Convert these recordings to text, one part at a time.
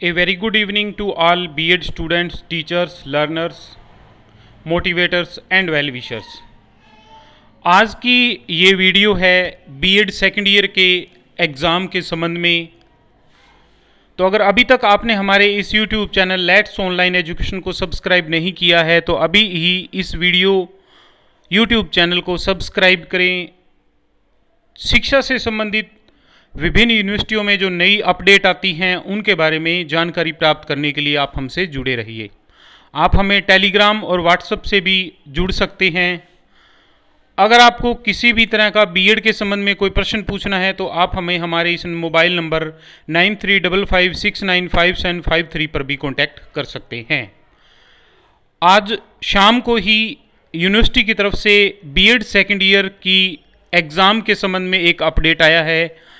A very good evening to all B.Ed students, teachers, learners, motivators and well wishers। आज की ये video है B.Ed second year के exam के संबंध में। तो अगर अभी तक आपने हमारे इस YouTube channel let's online education को सब्सक्राइब नहीं किया है तो अभी ही इस वीडियो YouTube चैनल को सब्सक्राइब करें। शिक्षा से संबंधित विभिन्न यूनिवर्सिटियों में जो नई अपडेट आती हैं उनके बारे में जानकारी प्राप्त करने के लिए आप हमसे जुड़े रहिए। आप हमें टेलीग्राम और व्हाट्सएप से भी जुड़ सकते हैं। अगर आपको किसी भी तरह का बीएड के संबंध में कोई प्रश्न पूछना है तो आप हमें हमारे इस मोबाइल नंबर 9355695753 पर भी कांटेक्ट कर सकते हैं। आज शाम को ही यूनिवर्सिटी की तरफ से बीएड सेकेंड ईयर की एग्ज़ाम के संबंध में एक अपडेट आया है।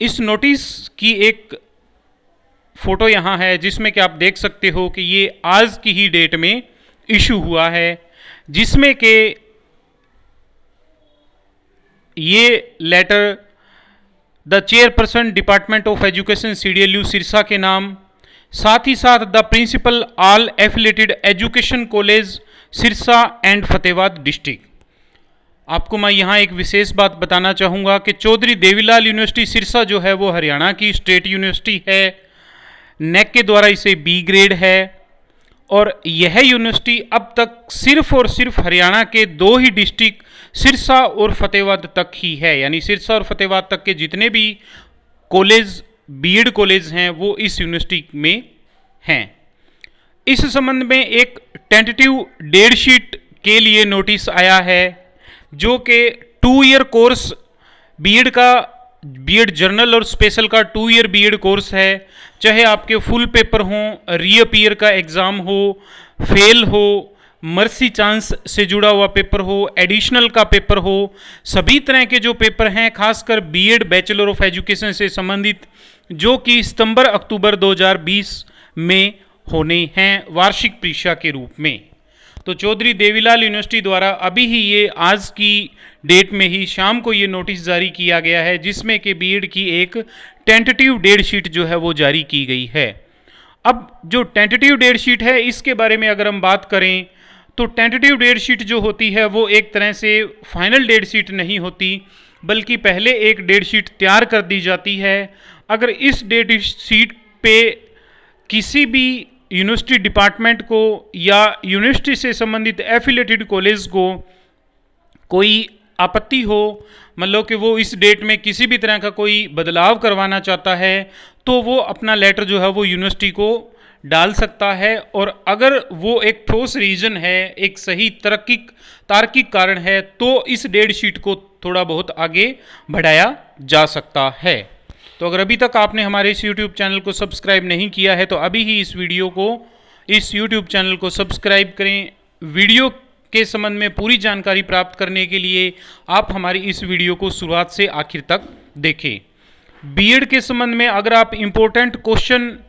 इस नोटिस की एक फ़ोटो यहाँ है जिसमें कि आप देख सकते हो कि ये आज की ही डेट में इशू हुआ है, जिसमें कि ये letter the chairperson department of education CDLU Sirsa के नाम, साथ ही साथ the principal all affiliated education college Sirsa and Fatehabad district. आपको मैं यहाँ एक विशेष बात बताना चाहूँगा कि चौधरी देवीलाल यूनिवर्सिटी सिरसा जो है वो हरियाणा की स्टेट यूनिवर्सिटी है। नेक के द्वारा इसे B ग्रेड है और यह यूनिवर्सिटी अब तक सिर्फ और सिर्फ हरियाणा के दो ही डिस्ट्रिक्ट सिरसा और फतेहाबाद तक ही है, यानी सिरसा और फतेहाबाद तक के जितने भी कॉलेज बीएड कॉलेज हैं वो इस यूनिवर्सिटी में हैं। इस संबंध में एक टेंटेटिव डेट शीट के लिए नोटिस आया है जो कि 2 ईयर कोर्स बीएड का बीएड जर्नल और स्पेशल का 2 ईयर बीएड कोर्स है। चाहे आपके फुल पेपर हों, रीअपीयर का एग्ज़ाम हो, फेल हो, मर्सी चांस से जुड़ा हुआ पेपर हो, एडिशनल का पेपर हो, सभी तरह के जो पेपर हैं खासकर बीएड बैचलर ऑफ एजुकेशन से संबंधित जो कि सितंबर-अक्टूबर 2020 में होने हैं वार्षिक परीक्षा के रूप में। तो चौधरी देवीलाल यूनिवर्सिटी द्वारा अभी ही ये आज की डेट में ही शाम को ये नोटिस जारी किया गया है जिसमें कि बीएड की एक टेंटेटिव डेट शीट जो है वो जारी की गई है। अब जो टेंटेटिव डेट शीट है इसके बारे में अगर हम बात करें तो टेंटेटिव डेट शीट जो होती है वो एक तरह से फाइनल डेट शीट नहीं होती, बल्कि पहले एक डेट शीट तैयार कर दी जाती है। अगर इस डेट शीट पे किसी भी यूनिवर्सिटी डिपार्टमेंट को या यूनिवर्सिटी से संबंधित एफिलेटेड कॉलेज को कोई आपत्ति हो, मतलब कि वो इस डेट में किसी भी तरह का कोई बदलाव करवाना चाहता है तो वो अपना लेटर जो है वो यूनिवर्सिटी को डाल सकता है। और अगर वो एक ठोस रीज़न है, एक सही तार्किक कारण है तो इस डेट शीट को थोड़ा बहुत आगे बढ़ाया जा सकता है। तो अगर अभी तक आपने हमारे इस YouTube चैनल को सब्सक्राइब नहीं किया है तो अभी ही इस YouTube चैनल को सब्सक्राइब करें। वीडियो के संबंध में पूरी जानकारी प्राप्त करने के लिए आप हमारी इस वीडियो को शुरुआत से आखिर तक देखें। बीएड के संबंध में अगर आप इम्पोर्टेंट क्वेश्चन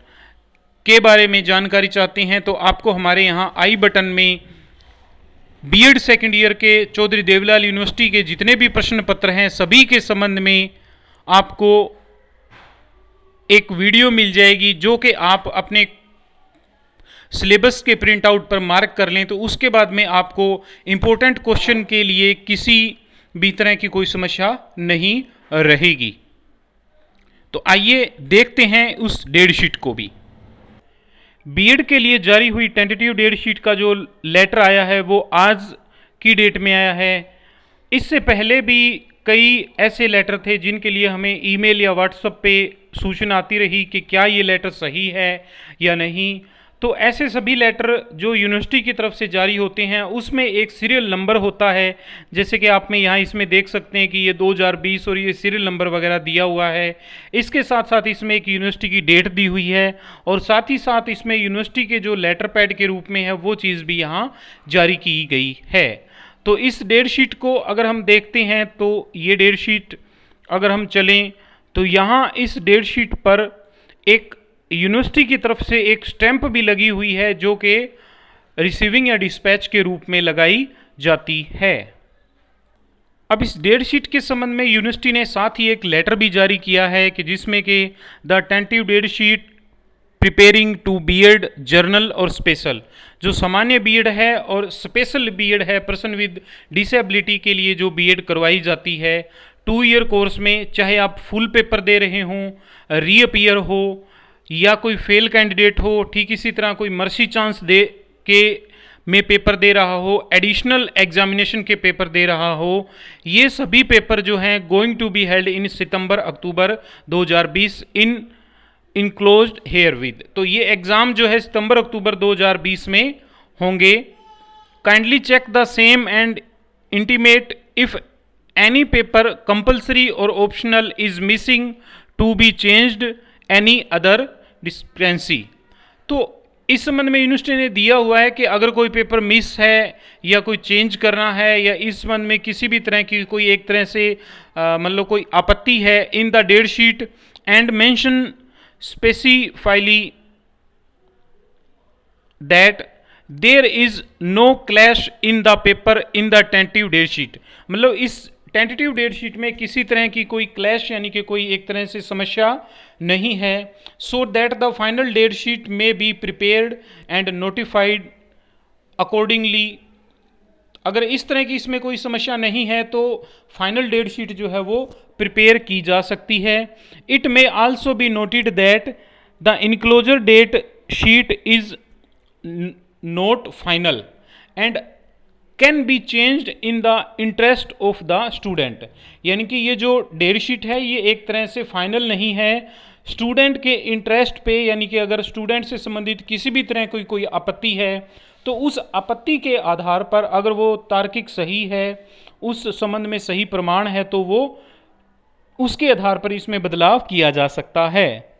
के बारे में जानकारी चाहते हैं तो आपको हमारे यहाँ आई बटन में बीएड सेकेंड ईयर के चौधरी देवीलाल यूनिवर्सिटी के जितने भी प्रश्न पत्र हैं सभी के संबंध में आपको एक वीडियो मिल जाएगी जो कि आप अपने सिलेबस के प्रिंट आउट पर मार्क कर लें तो उसके बाद में आपको इम्पोर्टेंट क्वेश्चन के लिए किसी भी तरह की कोई समस्या नहीं रहेगी। तो आइए देखते हैं उस डेट शीट को भी। बीएड के लिए जारी हुई टेंटेटिव डेट शीट का जो लेटर आया है वो आज की डेट में आया है। इससे पहले भी कई ऐसे लेटर थे जिनके लिए हमें ईमेल या व्हाट्सएप पे सूचना आती रही कि क्या ये लेटर सही है या नहीं। तो ऐसे सभी लेटर जो यूनिवर्सिटी की तरफ से जारी होते हैं उसमें एक सीरियल नंबर होता है, जैसे कि आप में यहाँ इसमें देख सकते हैं कि ये 2020 और ये सीरियल नंबर वगैरह दिया हुआ है। इसके साथ साथ इसमें एक यूनिवर्सिटी की डेट दी हुई है और साथ ही साथ इसमें यूनिवर्सिटी के जो लेटर पैड के रूप में है वो चीज़ भी यहाँ जारी की गई है। तो इस डेट शीट को अगर हम देखते हैं तो ये डेट शीट अगर हम चलें तो यहाँ इस डेट शीट पर एक यूनिवर्सिटी की तरफ से एक स्टैंप भी लगी हुई है जो कि रिसीविंग या डिस्पैच के रूप में लगाई जाती है। अब इस डेट शीट के संबंध में यूनिवर्सिटी ने साथ ही एक लेटर भी जारी किया है कि जिसमें कि the tentative date sheet preparing to BEd general और स्पेशल। जो सामान्य बीएड है और स्पेशल बीएड है पर्सन विद डिसेबिलिटी के लिए जो बीएड करवाई जाती है 2 ईयर कोर्स में, चाहे आप फुल पेपर दे रहे हों, रीअपियर हो या कोई फेल कैंडिडेट हो, ठीक इसी तरह कोई मर्सी चांस दे के में पेपर दे रहा हो, एडिशनल एग्जामिनेशन के पेपर दे रहा हो, ये सभी पेपर जो हैं going to be held in September October 2020 in enclosed herewith. तो ये एग्ज़ाम जो है सितंबर अक्टूबर 2020 में होंगे। Kindly check the same and intimate if any paper compulsory or optional is missing to be changed any other discrepancy. तो इस संबंध में यूनिवर्सिटी ने दिया हुआ है कि अगर कोई पेपर मिस है या कोई चेंज करना है या इस संबंध में किसी भी तरह की कोई एक तरह से मतलब कोई आपत्ति है in the date sheet and mention specifyly that there is no clash in the paper in the tentative date sheet। मतलब इस टेंटेटिव डेट शीट में किसी तरह की कोई क्लैश यानी कि कोई एक तरह से समस्या नहीं है। So that the final date sheet may be prepared and notified accordingly. अगर इस तरह की इसमें कोई समस्या नहीं है तो फाइनल डेट शीट जो है वो प्रिपेयर की जा सकती है। It may also be noted that the enclosure date sheet is not final and can be changed in the interest of the student. यानी कि ये जो डेट शीट है ये एक तरह से फाइनल नहीं है, स्टूडेंट के इंटरेस्ट पे, यानी कि अगर स्टूडेंट से संबंधित किसी भी तरह की कोई आपत्ति है तो उस आपत्ति के आधार पर अगर वो तार्किक सही है, उस संबंध में सही प्रमाण है, तो वो उसके आधार पर इसमें बदलाव किया जा सकता है।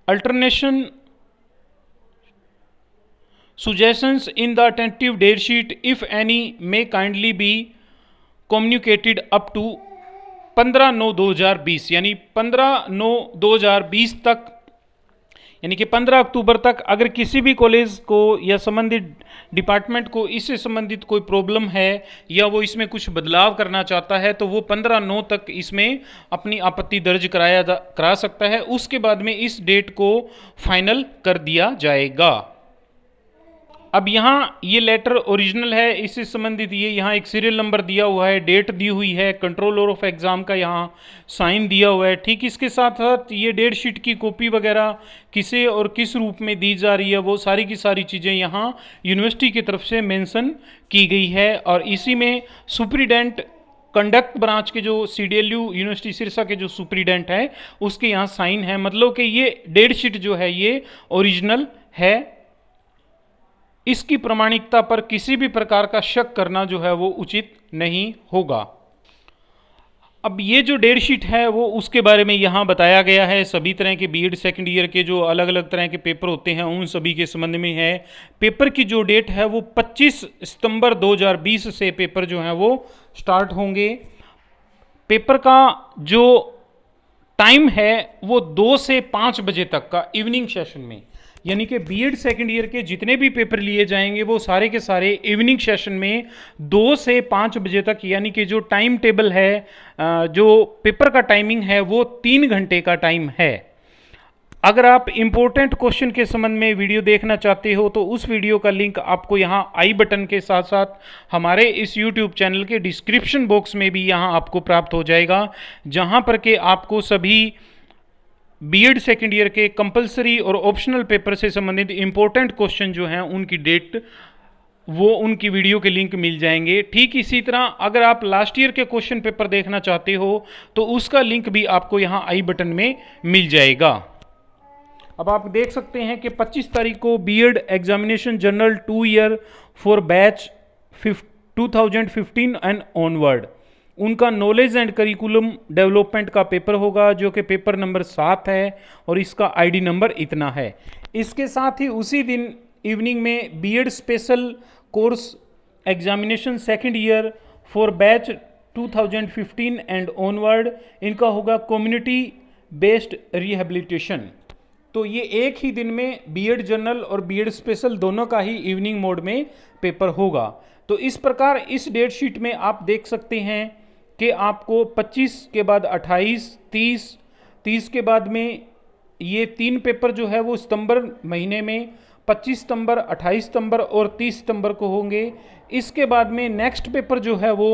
Alternation suggestions in the tentative date sheet if any may kindly be communicated up to 15/9/2020 यानी 15/9/2020 तक, यानी कि 15 अक्टूबर तक अगर किसी भी कॉलेज को या संबंधित डिपार्टमेंट को इससे संबंधित कोई प्रॉब्लम है या वो इसमें कुछ बदलाव करना चाहता है तो वो 15/9 तक इसमें अपनी आपत्ति दर्ज करा सकता है। उसके बाद में इस डेट को फाइनल कर दिया जाएगा। अब यहाँ ये लेटर ओरिजिनल है, इससे संबंधित ये यहाँ एक सीरियल नंबर दिया हुआ है, डेट दी हुई है, कंट्रोलर ऑफ एग्ज़ाम का यहाँ साइन दिया हुआ है। ठीक इसके साथ साथ ये डेट शीट की कॉपी वगैरह किसे और किस रूप में दी जा रही है वो सारी की सारी चीज़ें यहाँ यूनिवर्सिटी की तरफ से मेंशन की गई है। और इसी में सुप्रीडेंट कंडक्ट ब्रांच के जो CDLU यूनिवर्सिटी सिरसा के जो सुप्रीडेंट है उसके यहाँ साइन है, मतलब कि ये डेट शीट जो है ये ओरिजिनल है। इसकी प्रामाणिकता पर किसी भी प्रकार का शक करना जो है वो उचित नहीं होगा। अब ये जो डेट शीट है वो उसके बारे में यहाँ बताया गया है। सभी तरह के बीएड सेकंड ईयर के जो अलग अलग तरह के पेपर होते हैं उन सभी के संबंध में है। पेपर की जो डेट है वो 25 सितंबर 2020 से पेपर जो है वो स्टार्ट होंगे। पेपर का जो टाइम है वो 2 से 5 बजे तक का इवनिंग सेशन में, यानी कि बीएड सेकंड ईयर के जितने भी पेपर लिए जाएंगे वो सारे के सारे इवनिंग सेशन में 2 से 5 बजे तक, यानी कि जो टाइम टेबल है, जो पेपर का टाइमिंग है वो 3 घंटे का टाइम है। अगर आप इम्पोर्टेंट क्वेश्चन के संबंध में वीडियो देखना चाहते हो तो उस वीडियो का लिंक आपको यहाँ आई बटन के साथ साथ हमारे इस यूट्यूब चैनल के डिस्क्रिप्शन बॉक्स में भी यहाँ आपको प्राप्त हो जाएगा, जहाँ पर के आपको सभी बीएड सेकेंड ईयर के कंपलसरी और ऑप्शनल पेपर से संबंधित इंपॉर्टेंट क्वेश्चन जो हैं उनकी डेट वो उनकी वीडियो के लिंक मिल जाएंगे। ठीक इसी तरह अगर आप लास्ट ईयर के क्वेश्चन पेपर देखना चाहते हो तो उसका लिंक भी आपको यहाँ आई बटन में मिल जाएगा। अब आप देख सकते हैं कि 25 तारीख को BEd examination general 2 year for batch 2015 and onward उनका नॉलेज एंड करिकुलम डेवलपमेंट का पेपर होगा, जो कि पेपर नंबर 7 है और इसका आईडी नंबर इतना है। इसके साथ ही उसी दिन इवनिंग में BEd special course examination second year for batch 2015 and onward इनका होगा कम्युनिटी बेस्ड रिहेबिलिटेशन। तो ये एक ही दिन में बीएड जनरल और बीएड स्पेशल दोनों का ही इवनिंग मोड में पेपर होगा। तो इस प्रकार इस डेट शीट में आप देख सकते हैं कि आपको 25 के बाद 28, 30 के बाद में ये 3 पेपर जो है वो सितंबर महीने में 25 सितंबर, 28 सितंबर और 30 सितंबर को होंगे। इसके बाद में नेक्स्ट पेपर जो है वो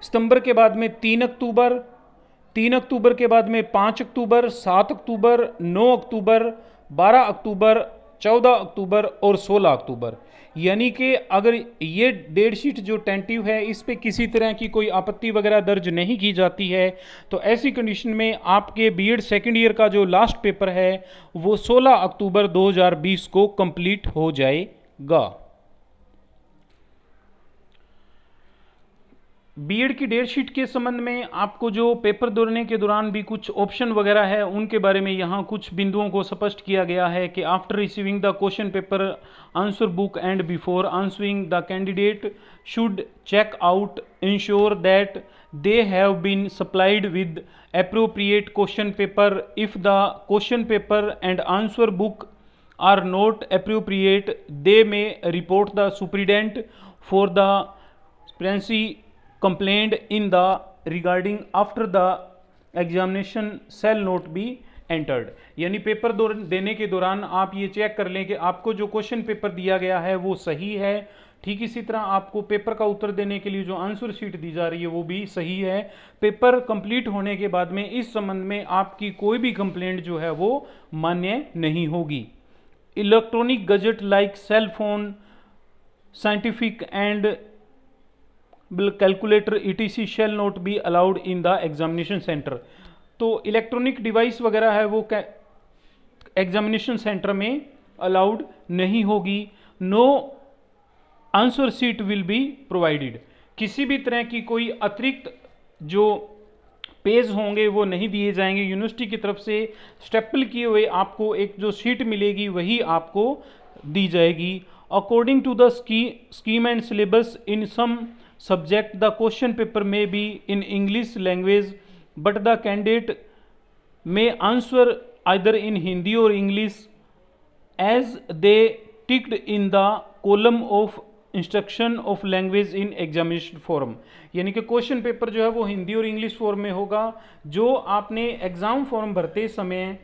सितंबर के बाद में 3 अक्टूबर, 3 अक्टूबर के बाद में 5 अक्टूबर, 7 अक्टूबर, 9 अक्टूबर, 12 अक्टूबर, 14 अक्टूबर और 16 अक्टूबर। यानी कि अगर ये डेट शीट जो टेंटिव है इस पे किसी तरह की कोई आपत्ति वगैरह दर्ज नहीं की जाती है तो ऐसी कंडीशन में आपके बीएड सेकेंड ईयर का जो लास्ट पेपर है वो 16 अक्टूबर 2020 को कंप्लीट हो जाएगा। बीएड की डेट शीट के संबंध में आपको जो पेपर देने के दौरान भी कुछ ऑप्शन वगैरह है उनके बारे में यहाँ कुछ बिंदुओं को स्पष्ट किया गया है कि after receiving the question paper answer book and before answering the candidate should check out ensure that they have been supplied with appropriate question paper. If the question paper and answer book are not appropriate, they may report the superintendent for the disciplinary complaint in the regarding after the examination shall not be entered. यानी paper देने के दौरान आप ये check कर लें कि आपको जो क्वेश्चन पेपर दिया गया है वो सही है। ठीक इसी तरह आपको पेपर का उत्तर देने के लिए जो आंसर शीट दी जा रही है वो भी सही है। पेपर कंप्लीट होने के बाद में इस संबंध में आपकी कोई भी कंप्लेंट जो है वो मान्य नहीं होगी। Electronic gadget like cell phone, scientific and calculator ETC shall not be allowed in the examination centre. तो इलेक्ट्रॉनिक डिवाइस वगैरह है वो एग्जामिनेशन सेंटर में अलाउड नहीं होगी। No answer sheet will be provided. किसी भी तरह की कोई अतिरिक्त जो पेज होंगे वो नहीं दिए जाएंगे। यूनिवर्सिटी की तरफ से स्टेपल किए हुए आपको एक जो शीट मिलेगी वही आपको दी जाएगी। According to the scheme and syllabus in some subject the question paper may be in English language but the candidate may answer either in Hindi or English as they ticked in the column of instruction of language in examination form. यानी कि question paper जो है वो Hindi or English form में होगा। जो आपने exam form भरते समय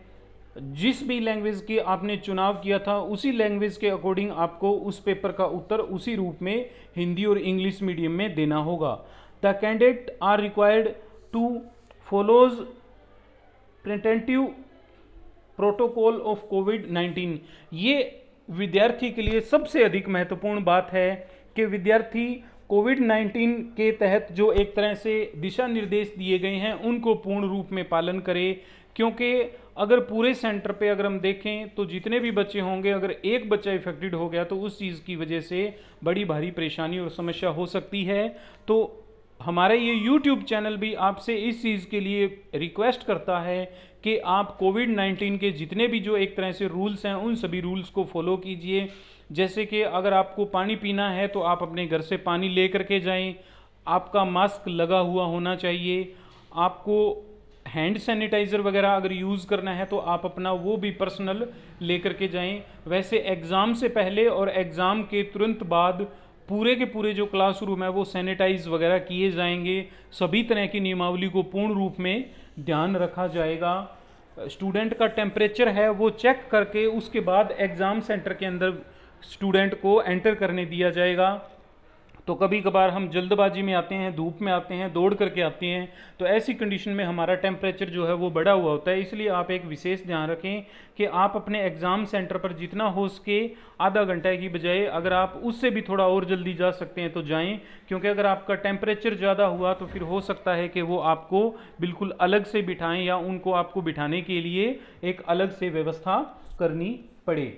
जिस भी लैंग्वेज की आपने चुनाव किया था उसी लैंग्वेज के अकॉर्डिंग आपको उस पेपर का उत्तर उसी रूप में हिंदी और इंग्लिश मीडियम में देना होगा। The candidate are required to follows preventive protocol of कोविड-19। ये विद्यार्थी के लिए सबसे अधिक महत्वपूर्ण बात है कि विद्यार्थी कोविड-19 के तहत जो एक तरह से दिशा निर्देश दिए गए हैं उनको पूर्ण रूप में पालन करे। क्योंकि अगर पूरे सेंटर पे अगर हम देखें तो जितने भी बच्चे होंगे अगर एक बच्चा इफेक्टेड हो गया तो उस चीज़ की वजह से बड़ी भारी परेशानी और समस्या हो सकती है। तो हमारा ये YouTube चैनल भी आपसे इस चीज़ के लिए रिक्वेस्ट करता है कि आप कोविड-19 के जितने भी जो एक तरह से रूल्स हैं उन सभी रूल्स को फॉलो कीजिए। जैसे कि अगर आपको पानी पीना है तो आप अपने घर से पानी ले करके जाएं, आपका मास्क लगा हुआ होना चाहिए, आपको हैंड सैनिटाइज़र वगैरह अगर यूज़ करना है तो आप अपना वो भी पर्सनल ले करके जाएं। वैसे एग्ज़ाम से पहले और एग्ज़ाम के तुरंत बाद पूरे के पूरे जो क्लासरूम है वो सैनिटाइज वगैरह किए जाएंगे। सभी तरह की नियमावली को पूर्ण रूप में ध्यान रखा जाएगा। स्टूडेंट का टेम्परेचर है वो चेक करके उसके बाद एग्ज़ाम सेंटर के अंदर स्टूडेंट को एंटर करने दिया जाएगा। तो कभी कभार हम जल्दबाजी में आते हैं, धूप में आते हैं, दौड़ करके आते हैं, तो ऐसी कंडीशन में हमारा टेम्परेचर जो है वो बढ़ा हुआ होता है। इसलिए आप एक विशेष ध्यान रखें कि आप अपने एग्ज़ाम सेंटर पर जितना हो सके आधा घंटा की बजाय अगर आप उससे भी थोड़ा और जल्दी जा सकते हैं तो जाएं। क्योंकि अगर आपका टेम्परेचर ज़्यादा हुआ तो फिर हो सकता है कि वो आपको बिल्कुल अलग से बिठाएं या उनको आपको बिठाने के लिए एक अलग से व्यवस्था करनी पड़े।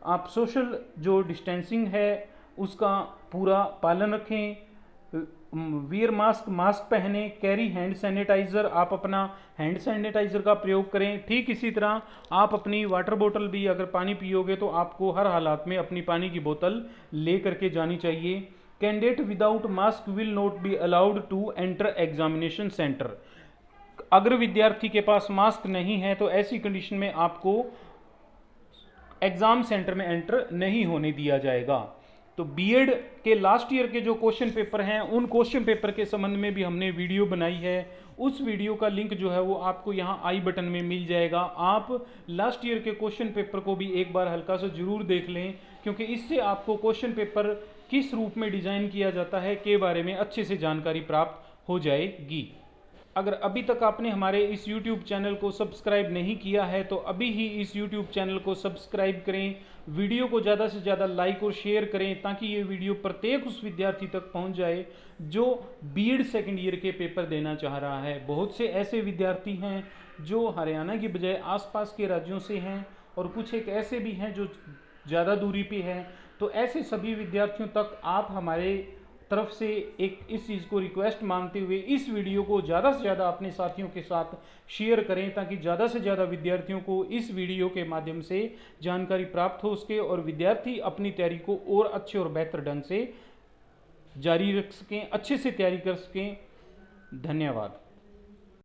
आप सोशल जो डिस्टेंसिंग है उसका पूरा पालन रखें। वियर मास्क, मास्क पहने, कैरी हैंड सैनिटाइज़र, आप अपना हैंड सैनिटाइज़र का प्रयोग करें। ठीक इसी तरह आप अपनी वाटर बोतल भी अगर पानी पियोगे तो आपको हर हालात में अपनी पानी की बोतल ले करके जानी चाहिए। Candidate without mask will not be allowed to enter examination centre. अगर विद्यार्थी के पास मास्क नहीं है तो ऐसी कंडीशन में आपको एग्ज़ाम सेंटर में एंटर नहीं होने दिया जाएगा। तो बीएड के लास्ट ईयर के जो क्वेश्चन पेपर हैं उन क्वेश्चन पेपर के संबंध में भी हमने वीडियो बनाई है। उस वीडियो का लिंक जो है वो आपको यहाँ आई बटन में मिल जाएगा। आप लास्ट ईयर के क्वेश्चन पेपर को भी एक बार हल्का सा जरूर देख लें, क्योंकि इससे आपको क्वेश्चन पेपर किस रूप में डिज़ाइन किया जाता है के बारे में अच्छे से जानकारी प्राप्त हो जाएगी। अगर अभी तक आपने हमारे इस YouTube चैनल को सब्सक्राइब नहीं किया है तो अभी ही इस YouTube चैनल को सब्सक्राइब करें, वीडियो को ज़्यादा से ज़्यादा लाइक और शेयर करें ताकि ये वीडियो प्रत्येक उस विद्यार्थी तक पहुंच जाए जो बीएड सेकेंड ईयर के पेपर देना चाह रहा है। बहुत से ऐसे विद्यार्थी हैं जो हरियाणा की बजाय आसपास के राज्यों से हैं और कुछ एक ऐसे भी हैं जो ज़्यादा दूरी पे हैं। तो ऐसे सभी विद्यार्थियों तक आप हमारे तरफ से एक इस चीज़ को रिक्वेस्ट मांगते हुए इस वीडियो को ज़्यादा से ज़्यादा अपने साथियों के साथ शेयर करें ताकि ज़्यादा से ज़्यादा विद्यार्थियों को इस वीडियो के माध्यम से जानकारी प्राप्त हो सके और विद्यार्थी अपनी तैयारी को और अच्छे और बेहतर ढंग से जारी रख सकें, अच्छे से तैयारी कर सकें। धन्यवाद।